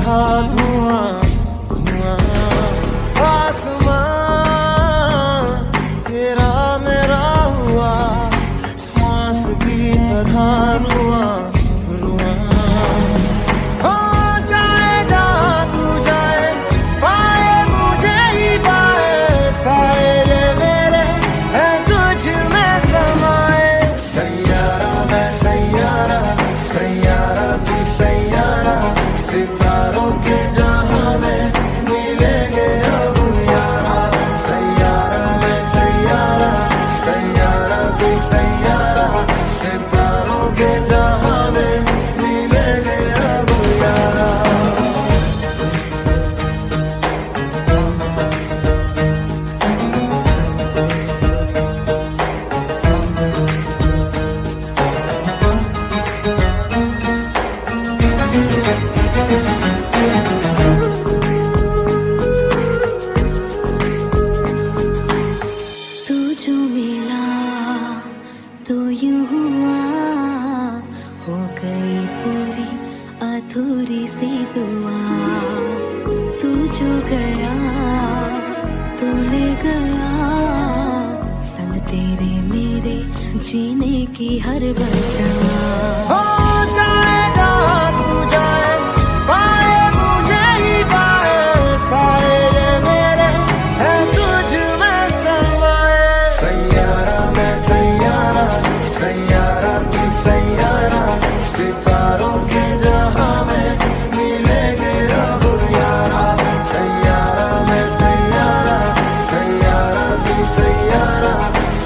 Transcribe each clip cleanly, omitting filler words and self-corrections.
रहा धुआं धुआं, आसमां तेरा मेरा हुआ, सांस की तरह रुआ रुआ। हो जाए जहाँ तू जाए, पाए मुझे ही पाए, साए ये मेरे है तुझ में समाए। सैयारा मैं सैयारा, सैयारा तू सैयारा, सितारों के जहां में मिलेंगे अब यारा। सैयारा मैं सैयारा, सैयारा तू सैयारा, सितारों के जहां में मिलेंगे अब यारा। तू जो मिला तो यूं हुआ, हो गई पूरी अधूरी सी दुआ। तू जो गया तो ले गया, संग तेरे मेरे जीने की हर वजह। हो जाए जहाँ तू जाए, पाए मुझे ही पाए, साए ये मेरे है तुझ में समाए। सैयारा मैं सैयारा, सैयारा तू सैयारा, सितारों के जहां में मिलेंगे अब यारा। सैयारा मैं सैयारा, सैयारा तू सैयारा,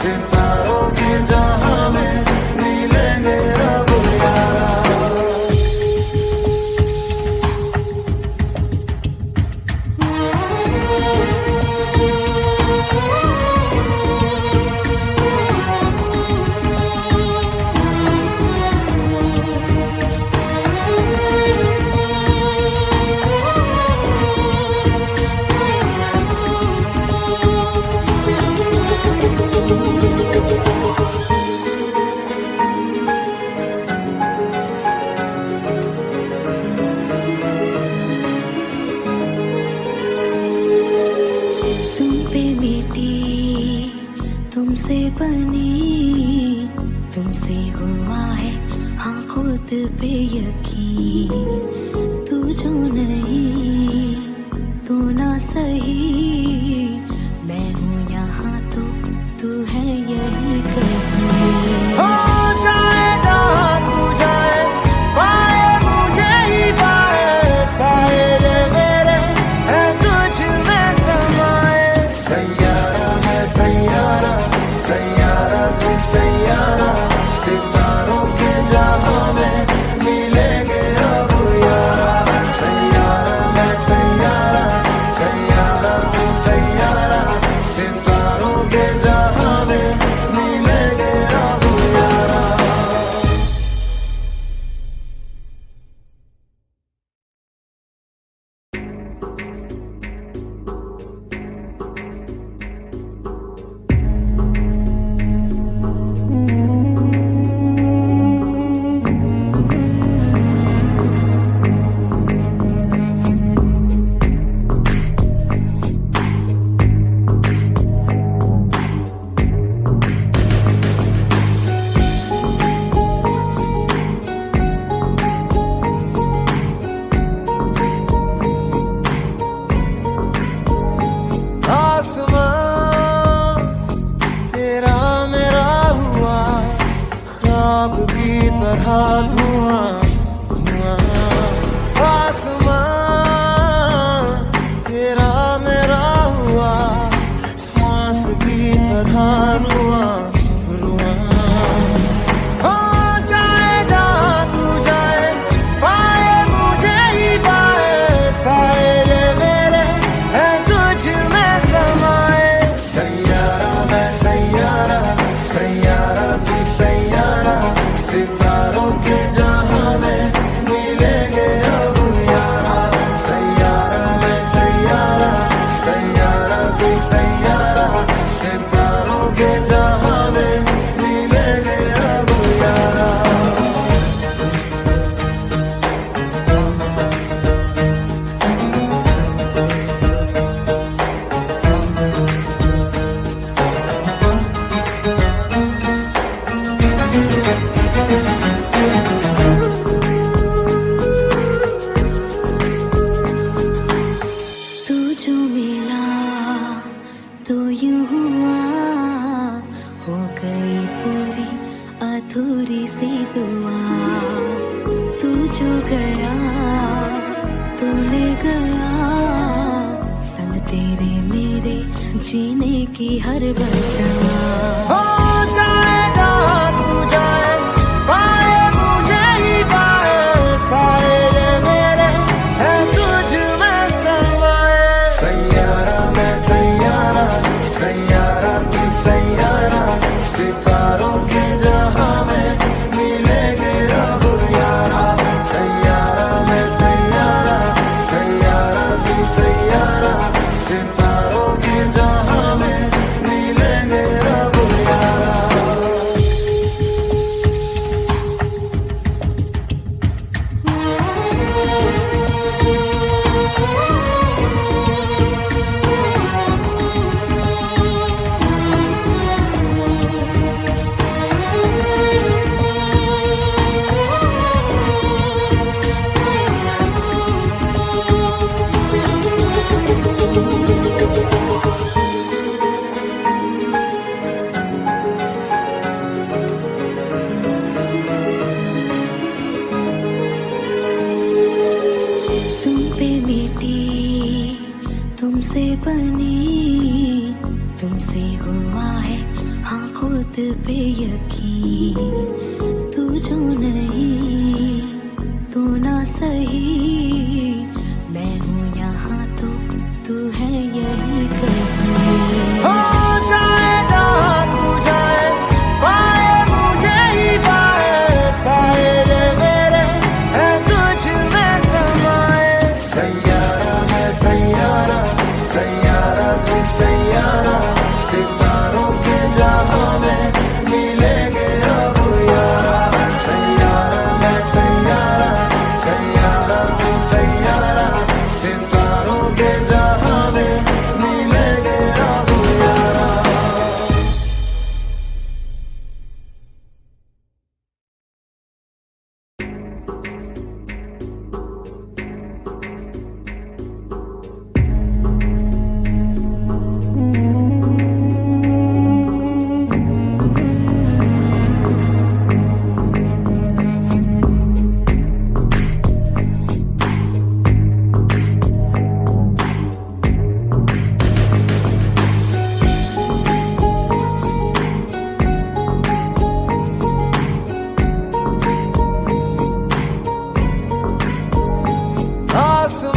सितारों के जहां में मिलेंगे अब यारा। तुम पे मिटी, तुमसे बनी, तुमसे हुआ है हाँ खुद पे यकीन। तू जो नहीं तू ना सही, मैं हूँ यहाँ तो तू है यही कहीं। हो जाए जहाँ तू जाए, पाए मुझे ही पाए, साए ये मेरे है तुझ में समाए। सैयारा मैं सैयारा, सैयारा तू सैयारा, सितारों के जहां में मिलेंगे अब यारा। सैयारा मैं सैयारा, सैयारा तू सैयारा, सितारों के जहां में मिलेंगे अब यारा। तो यूं हुआ, हो गई पूरी अधूरी सी दुआ। तू जो गया तो ले गया, संग तेरे मेरे जीने की हर वजह। हो जाए जहाँ तू जाए, पाए मुझे ही पाए, साए ये मेरे है तुझ में समाए। सैयारा मैं सैयारा, सैयारा तू सैयारा, सितारों के जहां में मिलेंगे अब यारा। सैयारा मैं सैयारा, सैयारा तू सैयारा, सितारों के जहां में मिलेंगे अब यारा। तुम पे मिटी, तुमसे बनी, तुमसे हुआ है हाँ खुद पे यकीन। तू जो नहीं, तू ना सही, मैं हूँ यहाँ तो तू है यही कहीं। हो जाए जहाँ तू जाए, पाए मुझे ही पाए, साए ये मेरे है तुझ में समाए। सैयारा मैं सैयारा, सैयारा तू सैयारा, सितारों के जहां में मिलेंगे अब यारा। सैयारा मैं सैयारा, सैयारा तू सैयारा, सितारों के जहां में मिलेंगे अब यारा।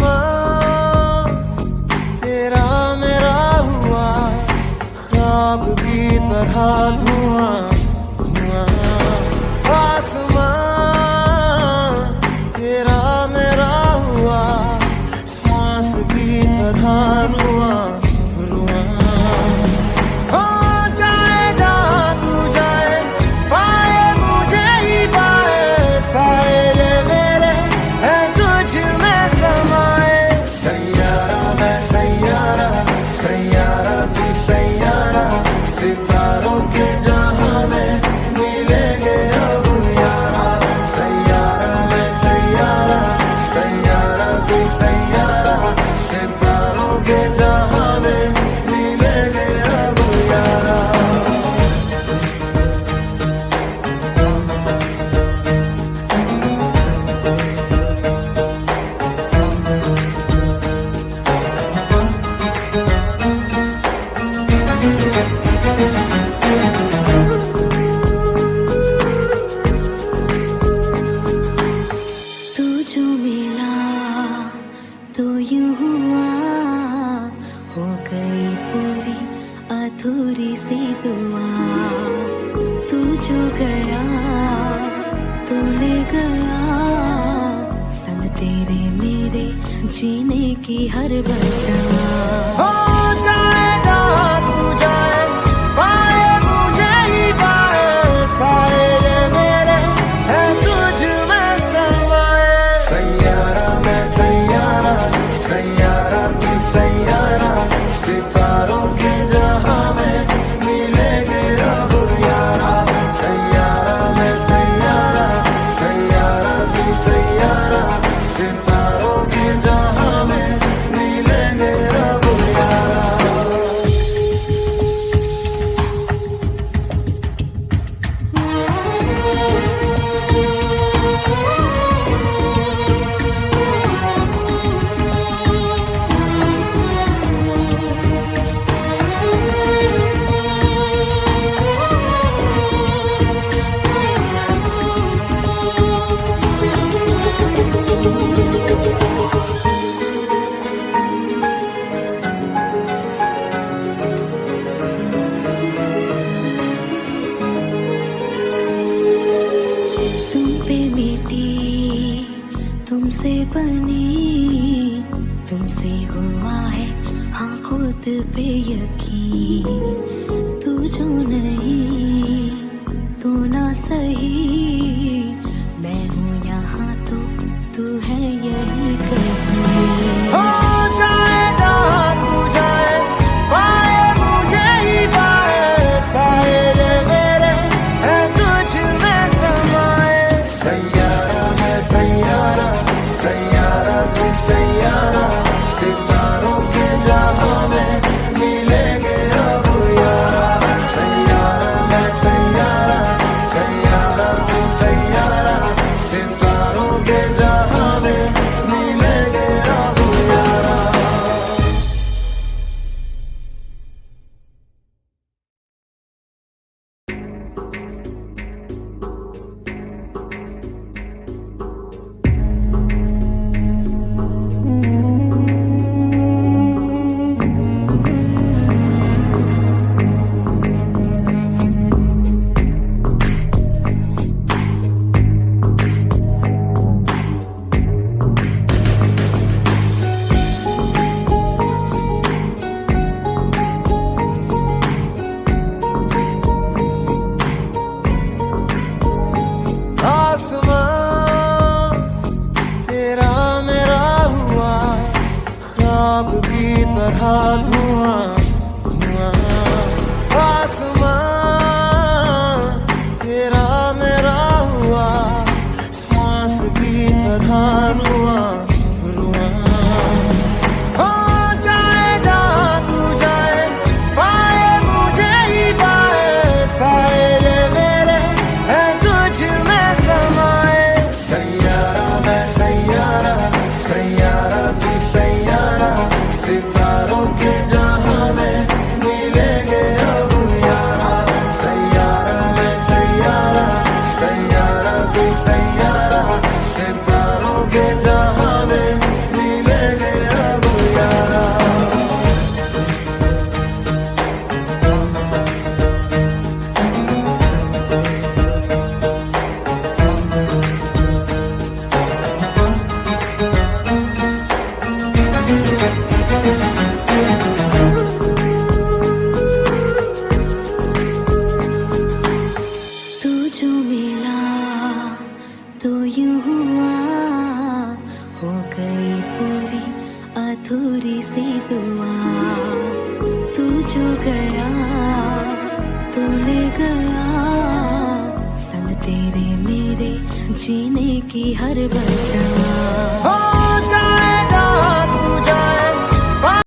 आसमां तेरा मेरा हुआ, ख्वाब की तरह धुआं धुआं। आसमां तेरा मेरा हुआ, सांस की तरह रुआं रुआं। हो जाए जहाँ तू जाए, पाए मुझे ही पाए, साए ये मेरे है तुझ में समाए। सैयारा मैं सैयारा, सैयारा तू सैयारा, सितारों के जहां में मिलेंगे अब यारा। सैयारा मैं सैयारा, सैयारा तू सैयारा, सितारों के जहां में मिलेंगे अब यारा। तू जो मिला तो यूं हुआ, हो गई पूरी अधूरी सी दुआ। तू जो गया तो ले गया, संग तेरे मेरे जीने की हर वजह। हो जाए जहाँ तू जाए, पाए मुझे ही पाए, साए ये मेरे है तुझ में समाए। सैयारा मैं सैयारा, सैयारा तू सैयारा, सितारों के जहां में मिलेंगे अब यारा। सैयारा मैं सैयारा, सैयारा तू सैयारा, सितारों के जहां में मिलेंगे अब यारा। दुआ। तू जो गया तू ले गया, संग तेरे मेरे जीने की हर वजह।